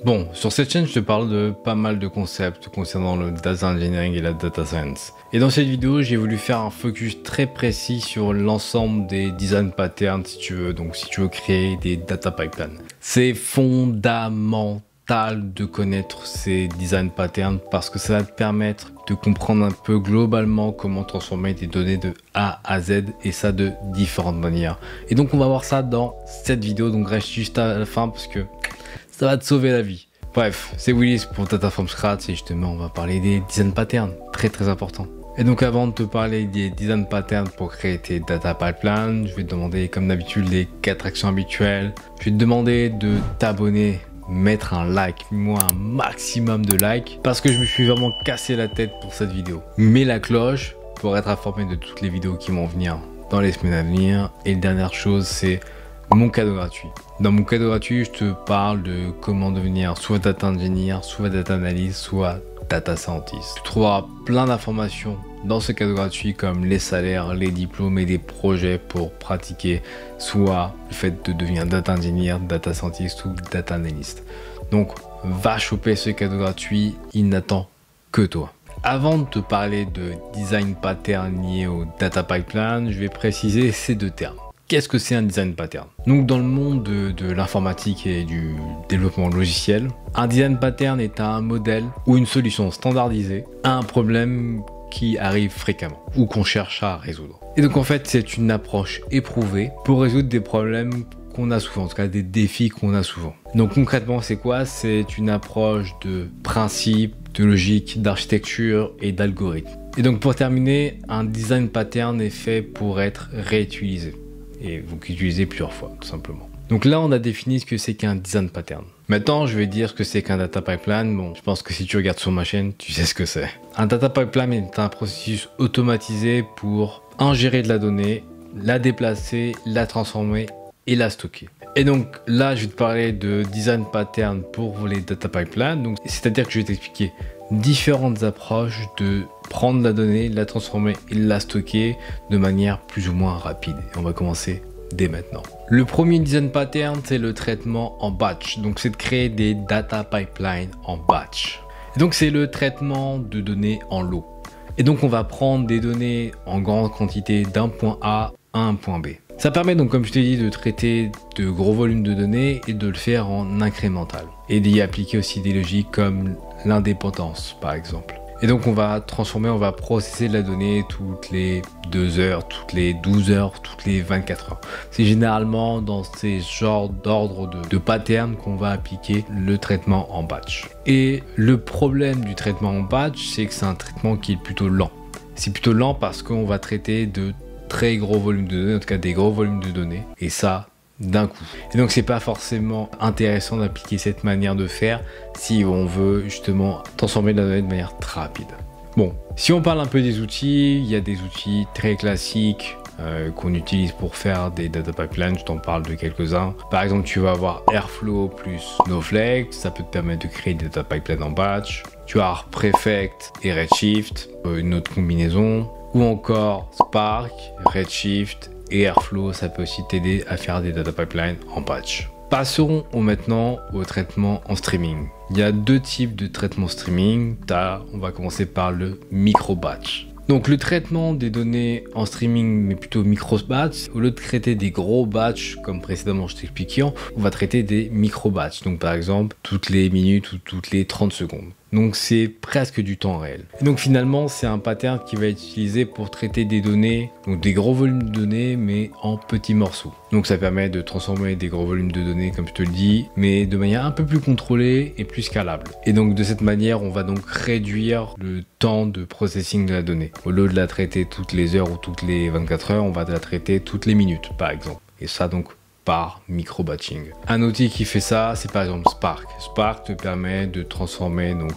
Bon, sur cette chaîne, je te parle de pas mal de concepts concernant le data engineering et la data science. Et dans cette vidéo, j'ai voulu faire un focus très précis sur l'ensemble des design patterns, si tu veux. Donc, si tu veux créer des data pipelines. C'est fondamental de connaître ces design patterns parce que ça va te permettre de comprendre un peu globalement comment transformer des données de A à Z et ça de différentes manières. Et donc, on va voir ça dans cette vidéo. Donc, reste juste à la fin parce que ça va te sauver la vie. Bref, c'est Willis pour Data from Scratch et justement, on va parler des design patterns, très important. Et donc avant de te parler des design patterns pour créer tes data pipelines, je vais te demander comme d'habitude les 4 actions habituelles. Je vais te demander de t'abonner, mettre un like, moi un maximum de likes parce que je me suis vraiment cassé la tête pour cette vidéo. Mets la cloche pour être informé de toutes les vidéos qui vont venir dans les semaines à venir. Et la dernière chose, c'est mon cadeau gratuit. Dans mon cadeau gratuit, je te parle de comment devenir soit data engineer, soit data analyst, soit data scientist. Tu trouveras plein d'informations dans ce cadeau gratuit comme les salaires, les diplômes et des projets pour pratiquer soit le fait de devenir data engineer, data scientist ou data analyst. Donc, va choper ce cadeau gratuit, il n'attend que toi. Avant de te parler de design pattern lié au data pipeline, je vais préciser ces deux termes. Qu'est-ce que c'est un design pattern? Donc dans le monde de l'informatique et du développement logiciel, un design pattern est un modèle ou une solution standardisée à un problème qui arrive fréquemment ou qu'on cherche à résoudre. Et donc en fait c'est une approche éprouvée pour résoudre des problèmes qu'on a souvent, en tout cas des défis qu'on a souvent. Donc concrètement c'est quoi? C'est une approche de principe, de logique, d'architecture et d'algorithme. Et donc pour terminer, un design pattern est fait pour être réutilisé. Et vous utilisez plusieurs fois, tout simplement. Donc là, on a défini ce que c'est qu'un design pattern. Maintenant, je vais dire ce que c'est qu'un data pipeline. Bon, je pense que si tu regardes sur ma chaîne, tu sais ce que c'est. Un data pipeline est un processus automatisé pour ingérer de la donnée, la déplacer, la transformer et la stocker. Et donc là, je vais te parler de design pattern pour les data pipelines. Donc, c'est-à-dire que je vais t'expliquer différentes approches de prendre la donnée, la transformer et la stocker de manière plus ou moins rapide. Et on va commencer dès maintenant. Le premier design pattern, c'est le traitement en batch. Donc, c'est de créer des data pipelines en batch. Et donc, c'est le traitement de données en lot. Et donc, on va prendre des données en grande quantité d'un point A à un point B. Ça permet donc, comme je t'ai dit, de traiter de gros volumes de données et de le faire en incrémental. Et d'y appliquer aussi des logiques comme l'indépendance, par exemple. Et donc, on va transformer, on va processer de la donnée toutes les 2 heures, toutes les 12 heures, toutes les 24 heures. C'est généralement dans ces genres d'ordre de patterns qu'on va appliquer le traitement en batch. Et le problème du traitement en batch, c'est que c'est un traitement qui est plutôt lent. C'est plutôt lent parce qu'on va traiter de très gros volumes de données, en tout cas des gros volumes de données, et ça d'un coup. Et donc c'est pas forcément intéressant d'appliquer cette manière de faire si on veut justement transformer la donnée de manière très rapide. Bon, si on parle un peu des outils, il y a des outils très classiques qu'on utilise pour faire des data pipelines, je t'en parle de quelques-uns. Par exemple, tu vas avoir Airflow plus Snowflake, ça peut te permettre de créer des data pipelines en batch. Tu vas avoir Prefect et Redshift, une autre combinaison. Ou encore Spark, Redshift et Airflow, ça peut aussi t'aider à faire des data pipelines en batch. Passons maintenant au traitement en streaming. Il y a 2 types de traitement streaming. On va commencer par le micro-batch. Donc le traitement des données en streaming, mais plutôt micro-batch, au lieu de traiter des gros batchs, comme précédemment je t'expliquais, on va traiter des micro-batchs. Donc par exemple, toutes les minutes ou toutes les 30 secondes. Donc c'est presque du temps réel. Et donc finalement, c'est un pattern qui va être utilisé pour traiter des données, donc des gros volumes de données, mais en petits morceaux. Donc ça permet de transformer des gros volumes de données, comme je te le dis, mais de manière un peu plus contrôlée et plus scalable. Et donc de cette manière, on va donc réduire le temps de processing de la donnée. Au lieu de la traiter toutes les heures ou toutes les 24 heures, on va la traiter toutes les minutes, par exemple. Et ça donc par micro-batching. Un outil qui fait ça, c'est par exemple Spark. Spark te permet de transformer, donc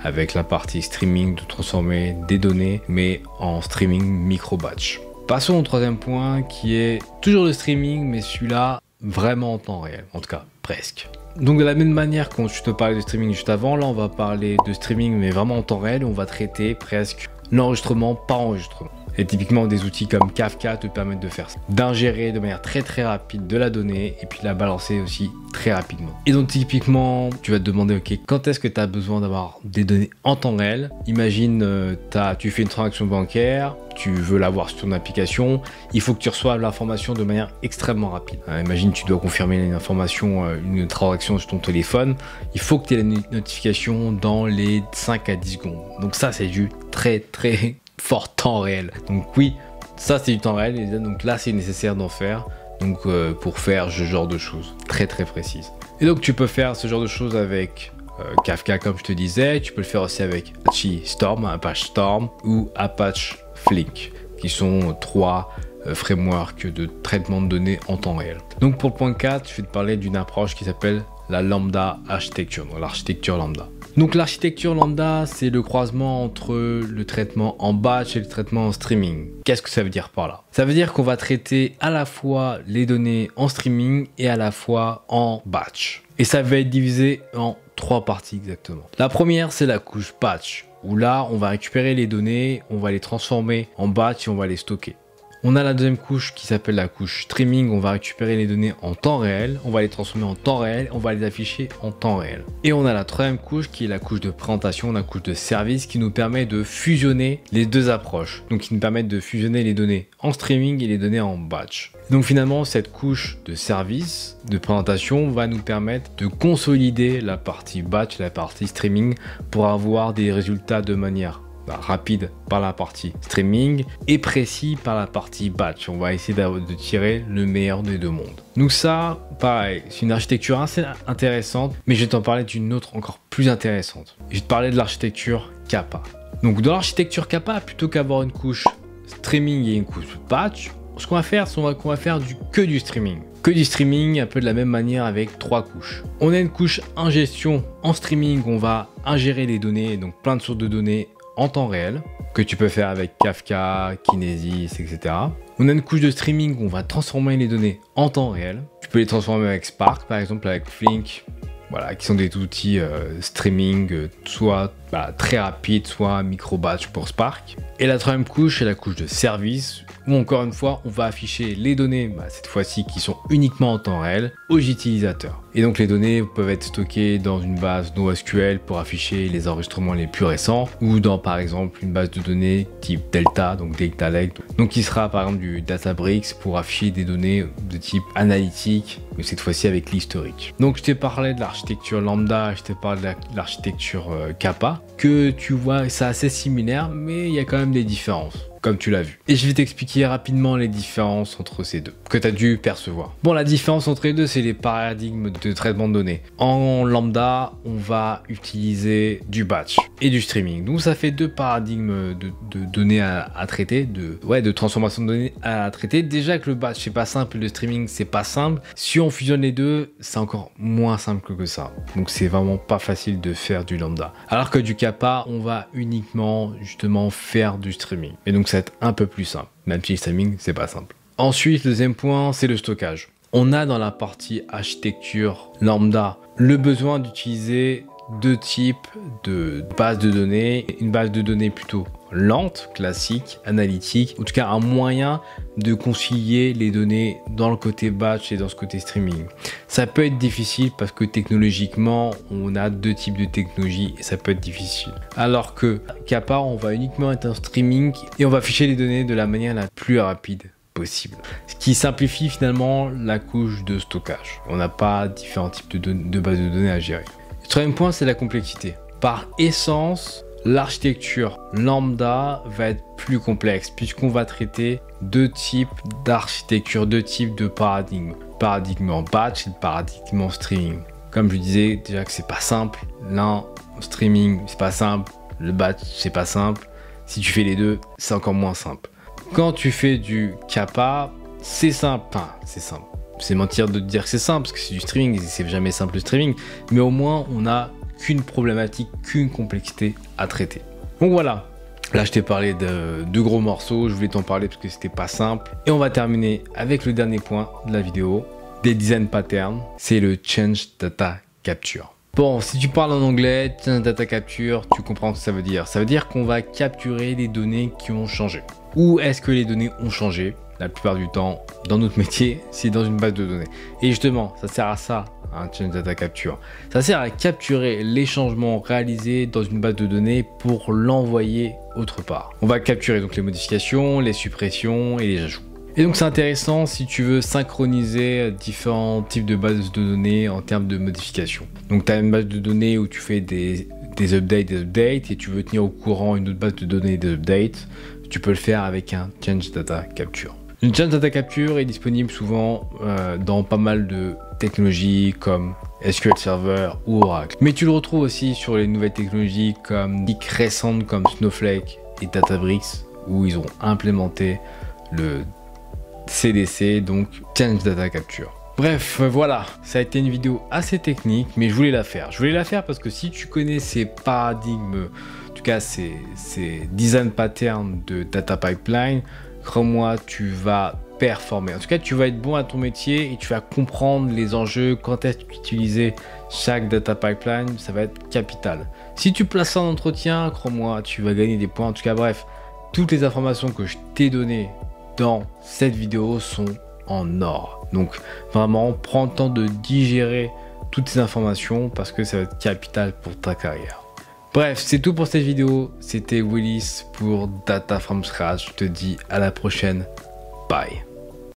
avec la partie streaming, de transformer des données, mais en streaming micro-batch. Passons au troisième point qui est toujours le streaming, mais celui-là vraiment en temps réel, en tout cas presque. Donc de la même manière quand je te parlais de streaming juste avant, là on va parler de streaming mais vraiment en temps réel, on va traiter presque l'enregistrement par enregistrement. Et typiquement, des outils comme Kafka te permettent de faire ça, d'ingérer de manière très rapide de la donnée et puis de la balancer aussi très rapidement. Et donc typiquement, tu vas te demander, ok, quand est-ce que tu as besoin d'avoir des données en temps réel? Imagine, tu fais une transaction bancaire, tu veux l'avoir sur ton application, il faut que tu reçoives l'information de manière extrêmement rapide. Imagine, tu dois confirmer une information, une transaction sur ton téléphone, il faut que tu aies la notification dans les 5 à 10 secondes. Donc ça, c'est du très fort temps réel. Donc oui, ça c'est du temps réel, et donc là c'est nécessaire d'en faire, donc pour faire ce genre de choses très précises. Et donc tu peux faire ce genre de choses avec Kafka comme je te disais, tu peux le faire aussi avec Apache Storm ou Apache Flink, qui sont 3 frameworks de traitement de données en temps réel. Donc pour le point 4, je vais te parler d'une approche qui s'appelle la Lambda Architecture, donc l'architecture Lambda. Donc l'architecture Lambda, c'est le croisement entre le traitement en batch et le traitement en streaming. Qu'est-ce que ça veut dire par là? Ça veut dire qu'on va traiter à la fois les données en streaming et à la fois en batch. Et ça va être divisé en 3 parties exactement. La première, c'est la couche batch, où là, on va récupérer les données, on va les transformer en batch et on va les stocker. On a la deuxième couche qui s'appelle la couche streaming, on va récupérer les données en temps réel, on va les transformer en temps réel, on va les afficher en temps réel. Et on a la troisième couche qui est la couche de présentation, la couche de service qui nous permet de fusionner les deux approches. Donc qui nous permettent de fusionner les données en streaming et les données en batch. Donc finalement, cette couche de service, de présentation va nous permettre de consolider la partie batch, la partie streaming pour avoir des résultats de manière rapide par la partie streaming et précis par la partie batch. On va essayer de tirer le meilleur des deux mondes. Donc ça, pareil, c'est une architecture assez intéressante, mais je vais t'en parler d'une autre encore plus intéressante. Je vais te parler de l'architecture Kappa. Donc dans l'architecture Kappa, plutôt qu'avoir une couche streaming et une couche batch, ce qu'on va faire, c'est qu'on va faire que du streaming. Que du streaming, un peu de la même manière avec 3 couches. On a une couche ingestion en streaming, on va ingérer les données, donc plein de sources de données en temps réel, que tu peux faire avec Kafka, Kinesis, etc. On a une couche de streaming où on va transformer les données en temps réel. Tu peux les transformer avec Spark, par exemple, avec Flink, voilà, qui sont des outils streaming, soit très rapides, soit micro-batch pour Spark. Et la troisième couche, c'est la couche de service, où encore une fois, on va afficher les données, cette fois-ci, qui sont uniquement en temps réel, aux utilisateurs. Et donc les données peuvent être stockées dans une base NoSQL pour afficher les enregistrements les plus récents, ou dans par exemple une base de données type Delta, donc Data Lake, donc qui sera par exemple du Databricks pour afficher des données de type analytique, mais cette fois-ci avec l'historique. Donc je t'ai parlé de l'architecture Lambda, je t'ai parlé de l'architecture Kappa, que tu vois, c'est assez similaire, mais il y a quand même des différences, comme tu l'as vu. Et je vais t'expliquer rapidement les différences entre ces deux, que tu as dû percevoir. Bon, la différence entre les deux, c'est les paradigmes de traitement de données. En Lambda, on va utiliser du batch et du streaming. Donc ça fait 2 paradigmes de données à traiter, de transformation de données à traiter. Déjà que le batch, c'est pas simple, le streaming, c'est pas simple. Si on fusionne les deux, c'est encore moins simple que ça. Donc c'est vraiment pas facile de faire du Lambda. Alors que du Kappa, on va uniquement justement faire du streaming. Et donc ça va être un peu plus simple, même si le streaming, c'est pas simple. Ensuite, le deuxième point, c'est le stockage. On a dans la partie architecture Lambda le besoin d'utiliser 2 types de bases de données. Une base de données plutôt lente, classique, analytique, en tout cas un moyen de concilier les données dans le côté batch et dans ce côté streaming. Ça peut être difficile parce que technologiquement, on a 2 types de technologies et ça peut être difficile. Alors que Kappa, on va uniquement être en streaming et on va afficher les données de la manière la plus rapide possible. Ce qui simplifie finalement la couche de stockage. On n'a pas différents types de bases de données à gérer. Le troisième point, c'est la complexité. Par essence, l'architecture Lambda va être plus complexe puisqu'on va traiter 2 types d'architecture, 2 types de paradigmes. Paradigme en batch et paradigme en streaming. Comme je disais déjà que c'est pas simple, l'un streaming c'est pas simple, le batch c'est pas simple. Si tu fais les deux, c'est encore moins simple. Quand tu fais du Kappa, c'est simple. Enfin, c'est simple. C'est mentir de te dire que c'est simple parce que c'est du streaming et c'est jamais simple le streaming. Mais au moins, on n'a qu'une problématique, qu'une complexité à traiter. Donc voilà. Là, je t'ai parlé de 2 gros morceaux. Je voulais t'en parler parce que c'était pas simple. Et on va terminer avec le dernier point de la vidéo, des design patterns. C'est le Change Data Capture. Bon, si tu parles en anglais, Change Data Capture, tu comprends ce que ça veut dire. Ça veut dire qu'on va capturer les données qui ont changé. Où est-ce que les données ont changé? La plupart du temps, dans notre métier, c'est dans une base de données. Et justement, ça sert à ça, Change Data Capture. Ça sert à capturer les changements réalisés dans une base de données pour l'envoyer autre part. On va capturer donc les modifications, les suppressions et les ajouts. Et donc c'est intéressant si tu veux synchroniser différents types de bases de données en termes de modifications. Donc tu as une base de données où tu fais des updates et tu veux tenir au courant une autre base de données des updates, tu peux le faire avec un Change Data Capture. Une Change Data Capture est disponible souvent dans pas mal de technologies comme SQL Server ou Oracle. Mais tu le retrouves aussi sur les nouvelles technologies comme récentes comme Snowflake et Databricks où ils ont implémenté le CDC, donc Change Data Capture. Bref, voilà, ça a été une vidéo assez technique, mais je voulais la faire. Je voulais la faire parce que si tu connais ces paradigmes, en tout cas ces design patterns de data pipeline, crois-moi, tu vas performer. En tout cas, tu vas être bon à ton métier et tu vas comprendre les enjeux, quand est-ce qu'utiliser chaque data pipeline, ça va être capital. Si tu places ça en entretien, crois-moi, tu vas gagner des points. En tout cas, bref, toutes les informations que je t'ai données dans cette vidéo sont en or. Donc vraiment, prends le temps de digérer toutes ces informations parce que ça va être capital pour ta carrière. Bref, c'est tout pour cette vidéo. C'était Willis pour Data from Scratch. Je te dis à la prochaine. Bye.